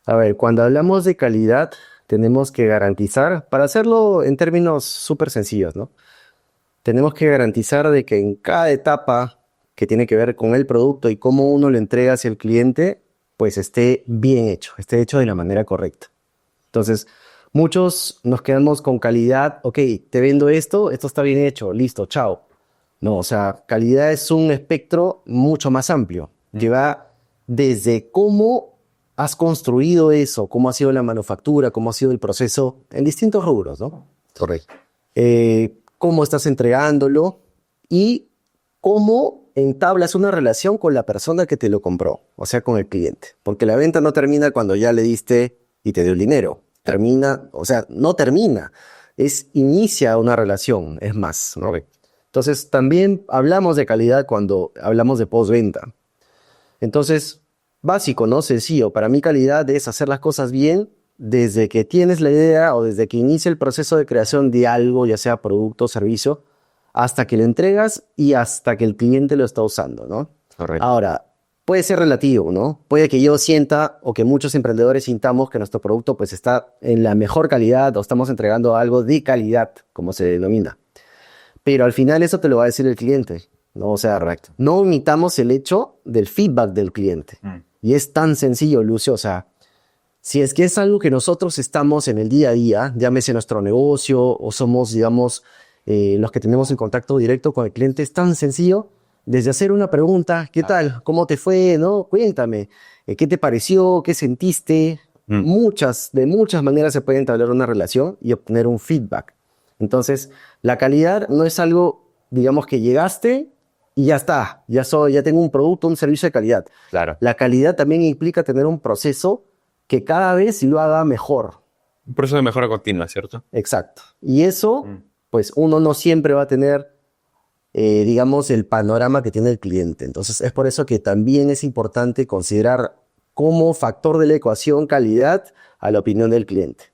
A ver, cuando hablamos de calidad, tenemos que garantizar, para hacerlo en términos súper sencillos, ¿no? Tenemos que garantizar de que en cada etapa que tiene que ver con el producto y cómo uno lo entrega hacia el cliente, pues esté bien hecho, esté hecho de la manera correcta. Entonces, muchos nos quedamos con calidad, ok, te vendo esto está bien hecho, listo, chao. No, o sea, calidad es un espectro mucho más amplio, que va desde cómo has construido eso, cómo ha sido la manufactura, cómo ha sido el proceso en distintos rubros, ¿no? Correcto. Cómo estás entregándolo y cómo entablas una relación con la persona que te lo compró, o sea, con el cliente. Porque la venta no termina cuando ya le diste y te dio el dinero. Termina, o sea, no termina, inicia una relación, es más, ¿no? Correcto. Entonces, también hablamos de calidad cuando hablamos de postventa. Entonces, básico, ¿no? Sencillo. Para mí calidad es hacer las cosas bien desde que tienes la idea o desde que inicia el proceso de creación de algo, ya sea producto o servicio, hasta que lo entregas y hasta que el cliente lo está usando, ¿no? Correcto. Ahora, puede ser relativo, ¿no? Puede que yo sienta o que muchos emprendedores sintamos que nuestro producto pues está en la mejor calidad o estamos entregando algo de calidad, como se denomina. Pero al final eso te lo va a decir el cliente, ¿no? O sea, Correcto. no omitamos el hecho del feedback del cliente. Y es tan sencillo, Lucio, o sea, si es que es algo que nosotros estamos en el día a día, llámese nuestro negocio o somos, digamos, los que tenemos el contacto directo con el cliente, es tan sencillo desde hacer una pregunta, ¿qué tal? ¿Cómo te fue? ¿No? Cuéntame, ¿qué te pareció? ¿Qué sentiste? Mm. De muchas maneras se puede entablar una relación y obtener un feedback. Entonces, la calidad no es algo, digamos, que llegaste y ya está, ya tengo un producto, un servicio de calidad. Claro. La calidad también implica tener un proceso que cada vez lo haga mejor. Un proceso de mejora continua, ¿cierto? Exacto. Y eso, pues uno no siempre va a tener, digamos, el panorama que tiene el cliente. Entonces, es por eso que también es importante considerar como factor de la ecuación calidad a la opinión del cliente.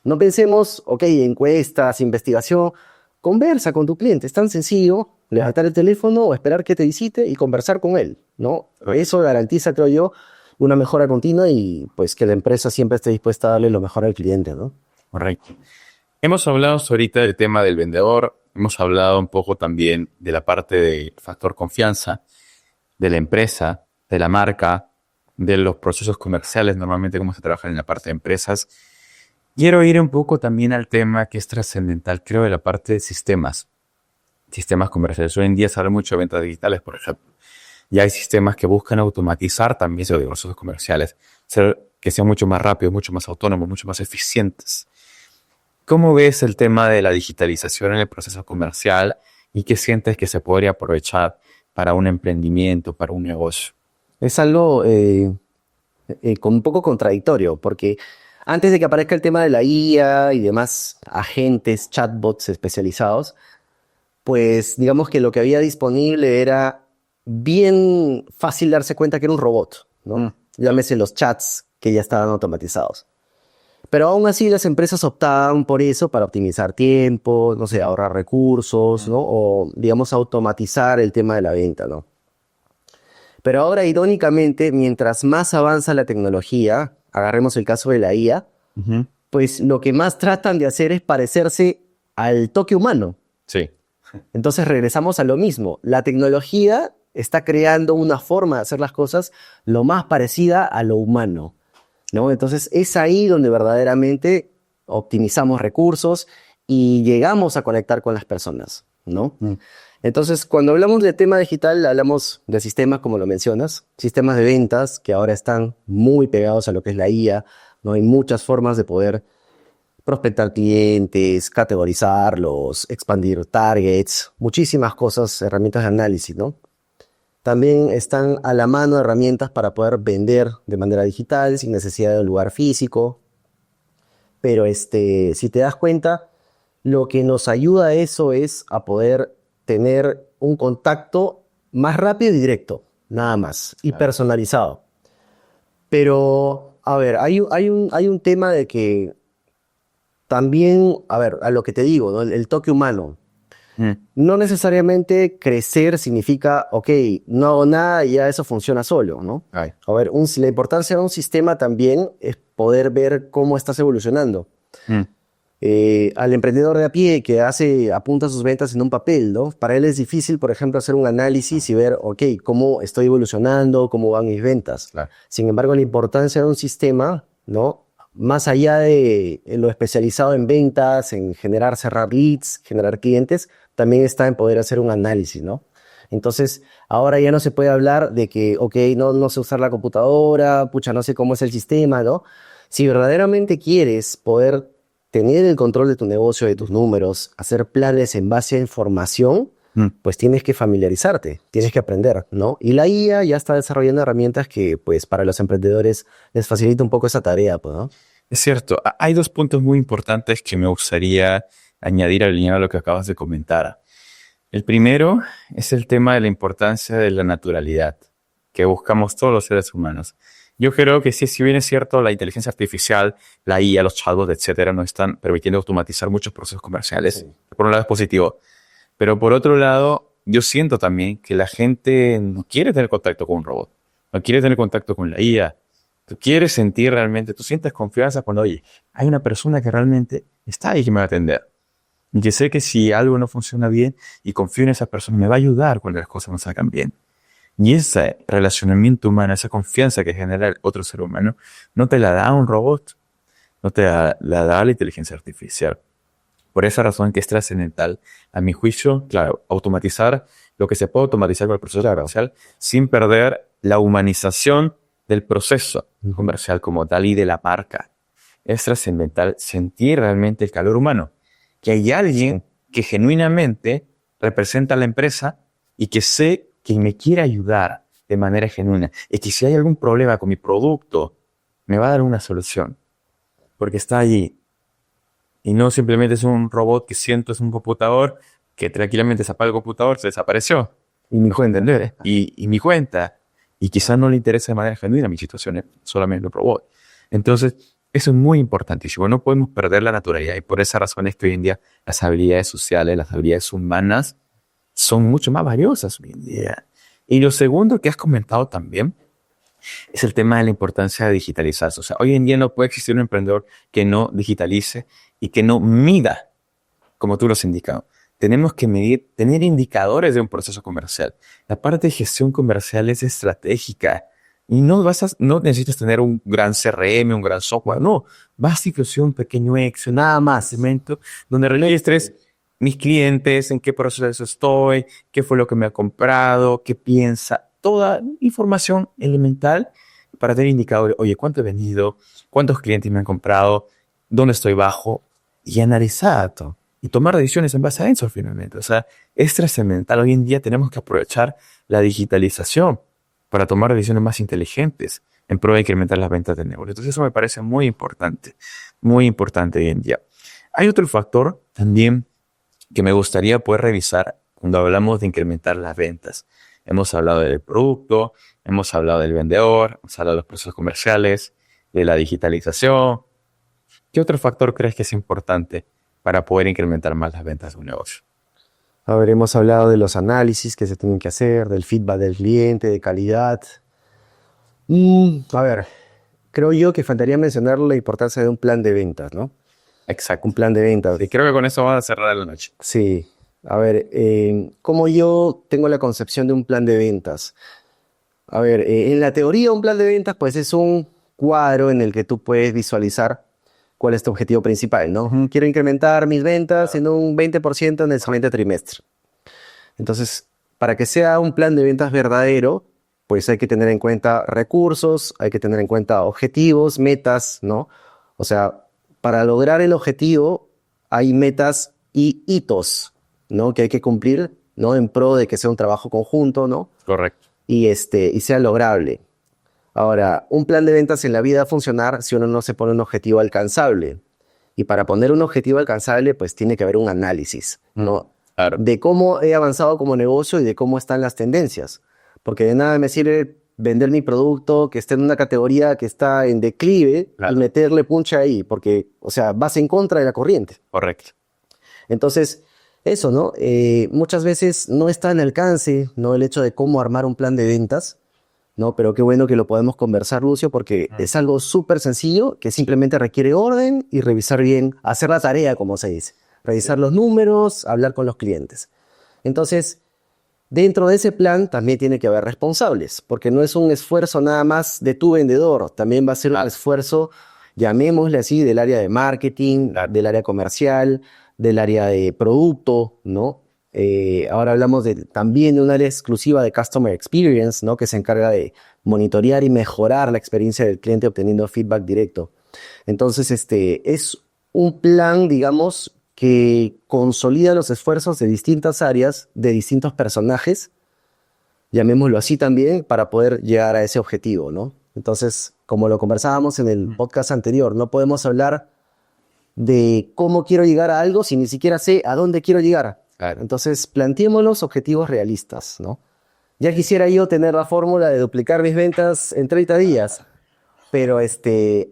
No pensemos, ok, encuestas, investigación, conversa con tu cliente. Es tan sencillo levantar el teléfono o esperar que te visite y conversar con él, ¿no? Eso garantiza, creo yo, una mejora continua y pues que la empresa siempre esté dispuesta a darle lo mejor al cliente, ¿no? Correcto. Hemos hablado ahorita del tema del vendedor, hemos hablado un poco también de la parte del factor confianza, de la empresa, de la marca, de los procesos comerciales, normalmente cómo se trabaja en la parte de empresas. Quiero ir un poco también al tema que es trascendental, creo, de la parte de sistemas comerciales. Hoy en día se habla mucho de ventas digitales, por ejemplo. Ya hay sistemas que buscan automatizar también esos procesos comerciales, que sean mucho más rápidos, mucho más autónomos, mucho más eficientes. ¿Cómo ves el tema de la digitalización en el proceso comercial y qué sientes que se podría aprovechar para un emprendimiento, para un negocio? Es algo un poco contradictorio, porque antes de que aparezca el tema de la IA y demás agentes, chatbots especializados, pues digamos que lo que había disponible era bien fácil darse cuenta que era un robot, ¿no? Llámese los chats que ya estaban automatizados. Pero aún así las empresas optaban por eso para optimizar tiempo, no sé, ahorrar recursos, ¿no? O, digamos, automatizar el tema de la venta, ¿no? Pero ahora, irónicamente, mientras más avanza la tecnología, agarremos el caso de la IA, pues lo que más tratan de hacer es parecerse al toque humano. Sí. Entonces regresamos a lo mismo. La tecnología está creando una forma de hacer las cosas lo más parecida a lo humano, ¿no? Entonces es ahí donde verdaderamente optimizamos recursos y llegamos a conectar con las personas, ¿no? Entonces, cuando hablamos de tema digital, hablamos de sistemas, como lo mencionas, sistemas de ventas que ahora están muy pegados a lo que es la IA, ¿no? Hay muchas formas de poder prospectar clientes, categorizarlos, expandir targets, muchísimas cosas, herramientas de análisis, ¿no? También están a la mano herramientas para poder vender de manera digital sin necesidad de un lugar físico. Pero si te das cuenta, lo que nos ayuda a eso es a poder tener un contacto más rápido y directo, nada más, y personalizado. Pero, a ver, hay un tema de que también, a ver, a lo que te digo, ¿no? El toque humano. No necesariamente crecer significa, ok, no hago nada y ya eso funciona solo, ¿no? Ay. A ver, la importancia de un sistema también es poder ver cómo estás evolucionando. Al emprendedor de a pie que apunta sus ventas en un papel, ¿no? Para él es difícil, por ejemplo, hacer un análisis y ver, ok, cómo estoy evolucionando, cómo van mis ventas. Claro. Sin embargo, la importancia de un sistema, ¿no? Más allá de lo especializado en ventas, en cerrar leads, generar clientes, también está en poder hacer un análisis, ¿no? Entonces, ahora ya no se puede hablar de que, ok, no sé usar la computadora, pucha, no sé cómo es el sistema, ¿no? Si verdaderamente quieres poder tener el control de tu negocio, de tus números, hacer planes en base a información, pues tienes que familiarizarte, tienes que aprender, ¿no? Y la IA ya está desarrollando herramientas que, pues, para los emprendedores les facilita un poco esa tarea, pues, ¿no? Es cierto. Hay dos puntos muy importantes que me gustaría añadir alineado a lo que acabas de comentar. El primero es el tema de la importancia de la naturalidad que buscamos todos los seres humanos. Yo creo que sí, si bien es cierto, la inteligencia artificial, la IA, los chatbots, etcétera, nos están permitiendo automatizar muchos procesos comerciales. Sí. Por un lado es positivo, pero por otro lado, yo siento también que la gente no quiere tener contacto con un robot, no quiere tener contacto con la IA. Tú quieres sentir realmente, tú sientes confianza cuando, oye, hay una persona que realmente está ahí que me va a atender. Y que sé que si algo no funciona bien y confío en esa persona, me va a ayudar cuando las cosas no salgan bien. Y ese relacionamiento humano, esa confianza que genera el otro ser humano, no te la da un robot, no te la da la inteligencia artificial. Por esa razón que es trascendental, a mi juicio, claro, automatizar lo que se puede automatizar con el proceso comercial sin perder la humanización del proceso comercial como tal y de la marca. Es trascendental sentir realmente el calor humano, que hay alguien que genuinamente representa a la empresa y que sé que me quiere ayudar de manera genuina y que si hay algún problema con mi producto, me va a dar una solución, porque está allí y no simplemente es un robot que siento es un computador que tranquilamente se apaga el computador, se desapareció. Y mi cuenta. ¿Entendés? Y mi cuenta. Y quizás no le interesa de manera genuina mi situación, solamente el robot. Entonces, eso es muy importantísimo. No podemos perder la naturalidad. Y por esa razón es que hoy en día las habilidades sociales, las habilidades humanas, son mucho más valiosas hoy en día. Y lo segundo que has comentado también es el tema de la importancia de digitalizarse. O sea, hoy en día no puede existir un emprendedor que no digitalice y que no mida, como tú lo has indicado. Tenemos que medir, tener indicadores de un proceso comercial. La parte de gestión comercial es estratégica y no necesitas tener un gran CRM, un gran software. No, basta inclusive un pequeño Excel, nada más, cemento, donde registres mis clientes, en qué proceso estoy, qué fue lo que me ha comprado, qué piensa, toda información elemental para tener indicadores. Oye, ¿cuánto he vendido? ¿Cuántos clientes me han comprado? ¿Dónde estoy bajo? Y analizar todo. Y tomar decisiones en base a eso finalmente. O sea, es trascendental. Hoy en día tenemos que aprovechar la digitalización para tomar decisiones más inteligentes en pro de incrementar las ventas del negocio. Entonces eso me parece muy importante hoy en día. Hay otro factor también que me gustaría poder revisar cuando hablamos de incrementar las ventas. Hemos hablado del producto, hemos hablado del vendedor, hemos hablado de los procesos comerciales, de la digitalización. ¿Qué otro factor crees que es importante para poder incrementar más las ventas de un negocio? A ver, hemos hablado de los análisis que se tienen que hacer, del feedback del cliente, de calidad. A ver, creo yo que faltaría mencionar la importancia de un plan de ventas, ¿no? Exacto. Un plan de ventas. Y creo que con eso vamos a cerrar la noche. Sí. A ver, ¿cómo yo tengo la concepción de un plan de ventas? A ver, en la teoría un plan de ventas pues es un cuadro en el que tú puedes visualizar cuál es tu objetivo principal, ¿no? Quiero incrementar mis ventas en un 20% en el siguiente trimestre. Entonces, para que sea un plan de ventas verdadero, pues hay que tener en cuenta recursos, hay que tener en cuenta objetivos, metas, ¿no? O sea, para lograr el objetivo hay metas y hitos, ¿no? Que hay que cumplir, ¿no? En pro de que sea un trabajo conjunto, ¿no? Correcto. Y sea lograble. Ahora, un plan de ventas en la vida va a funcionar si uno no se pone un objetivo alcanzable. Y para poner un objetivo alcanzable, pues tiene que haber un análisis, ¿no? Claro. De cómo he avanzado como negocio y de cómo están las tendencias. Porque de nada me sirve vender mi producto que esté en una categoría que está en declive Claro. y meterle puncha ahí, porque, o sea, vas en contra de la corriente. Correcto. Entonces, eso, ¿no? Muchas veces no está al alcance, ¿no? El hecho de cómo armar un plan de ventas, ¿no? Pero qué bueno que lo podemos conversar, Lucio, porque es algo súper sencillo que simplemente requiere orden y revisar bien, hacer la tarea, como se dice. Revisar los números, hablar con los clientes. Entonces, dentro de ese plan también tiene que haber responsables, porque no es un esfuerzo nada más de tu vendedor, también va a ser un esfuerzo, llamémosle así, del área de marketing, del área comercial, del área de producto, ¿no? Ahora hablamos también de un área exclusiva de Customer Experience, ¿no? Que se encarga de monitorear y mejorar la experiencia del cliente obteniendo feedback directo. Entonces, es un plan, digamos, que consolida los esfuerzos de distintas áreas, de distintos personajes, llamémoslo así también, para poder llegar a ese objetivo, ¿no? Entonces, como lo conversábamos en el podcast anterior, no podemos hablar de cómo quiero llegar a algo si ni siquiera sé a dónde quiero llegar. Claro. Entonces, planteémonos objetivos realistas, ¿no? Ya quisiera yo tener la fórmula de duplicar mis ventas en 30 días. pero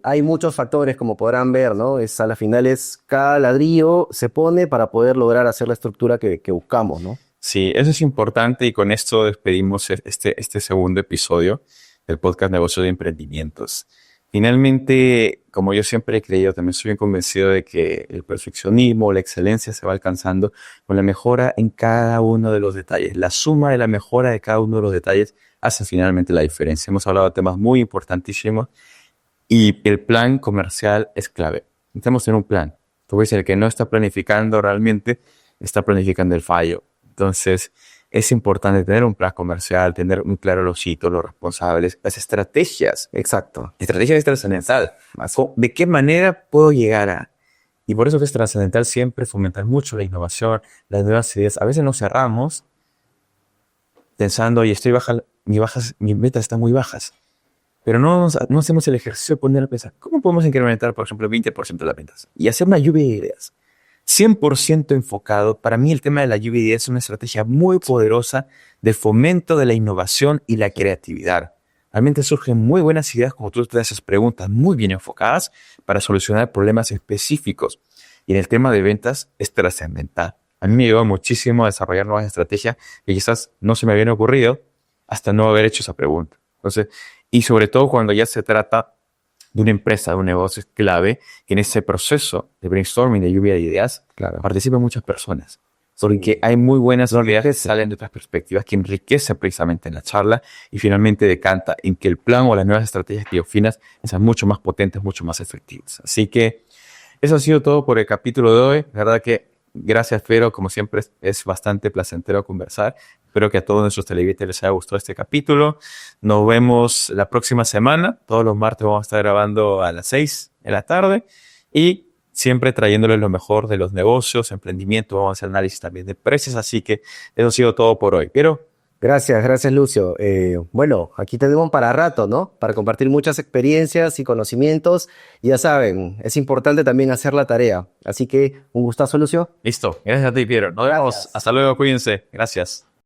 hay muchos factores, como podrán ver, ¿no? A la final cada ladrillo se pone para poder lograr hacer la estructura que buscamos, ¿no? Sí, eso es importante y con esto despedimos este segundo episodio del podcast Negocios de Emprendimientos. Finalmente, como yo siempre he creído, también soy bien convencido de que el perfeccionismo, la excelencia se va alcanzando con la mejora en cada uno de los detalles. La suma de la mejora de cada uno de los detalles hace finalmente la diferencia. Hemos hablado de temas muy importantísimos y el plan comercial es clave. Necesitamos tener un plan. Tú ves, el que no está planificando realmente, está planificando el fallo. Entonces, es importante tener un plan comercial, tener muy claro los hitos, los responsables, las estrategias. Exacto. Estrategia es trascendental. ¿De qué manera puedo llegar a? Y por eso que es trascendental siempre fomentar mucho la innovación, las nuevas ideas. A veces nos cerramos pensando, oye, estoy baja, mis metas están muy bajas. Pero no hacemos el ejercicio de poner a pensar, ¿cómo podemos incrementar, por ejemplo, el 20% de las ventas? Y hacer una lluvia de ideas. 100% enfocado. Para mí el tema de la lluvia de ideas es una estrategia muy poderosa de fomento de la innovación y la creatividad. Realmente surgen muy buenas ideas cuando tú te haces preguntas muy bien enfocadas para solucionar problemas específicos. Y en el tema de ventas es trascendental. A mí me ayudó muchísimo a desarrollar nuevas estrategias que quizás no se me habían ocurrido hasta no haber hecho esa pregunta. Entonces, y sobre todo cuando ya se trata de una empresa, de un negocio, es clave que en ese proceso de brainstorming, de lluvia de ideas, Claro. participen muchas personas. Porque hay muy buenas ideas que salen de otras perspectivas que enriquecen precisamente en la charla y finalmente decanta en que el plan o las nuevas estrategias que opinas sean mucho más potentes, mucho más efectivas. Así que eso ha sido todo por el capítulo de hoy. La verdad que gracias, Pedro. Como siempre es bastante placentero conversar. Espero que a todos nuestros televidentes les haya gustado este capítulo. Nos vemos la próxima semana. Todos los martes vamos a estar grabando a las 6 de la tarde y siempre trayéndoles lo mejor de los negocios, emprendimiento. Vamos a hacer análisis también de precios. Así que eso ha sido todo por hoy. Pero Gracias, Lucio. Bueno, aquí tenemos para rato, ¿no? Para compartir muchas experiencias y conocimientos. Ya saben, es importante también hacer la tarea. Así que un gustazo, Lucio. listo. Gracias a ti, Pedro. Nos vemos. Gracias. Hasta luego. Cuídense. Gracias.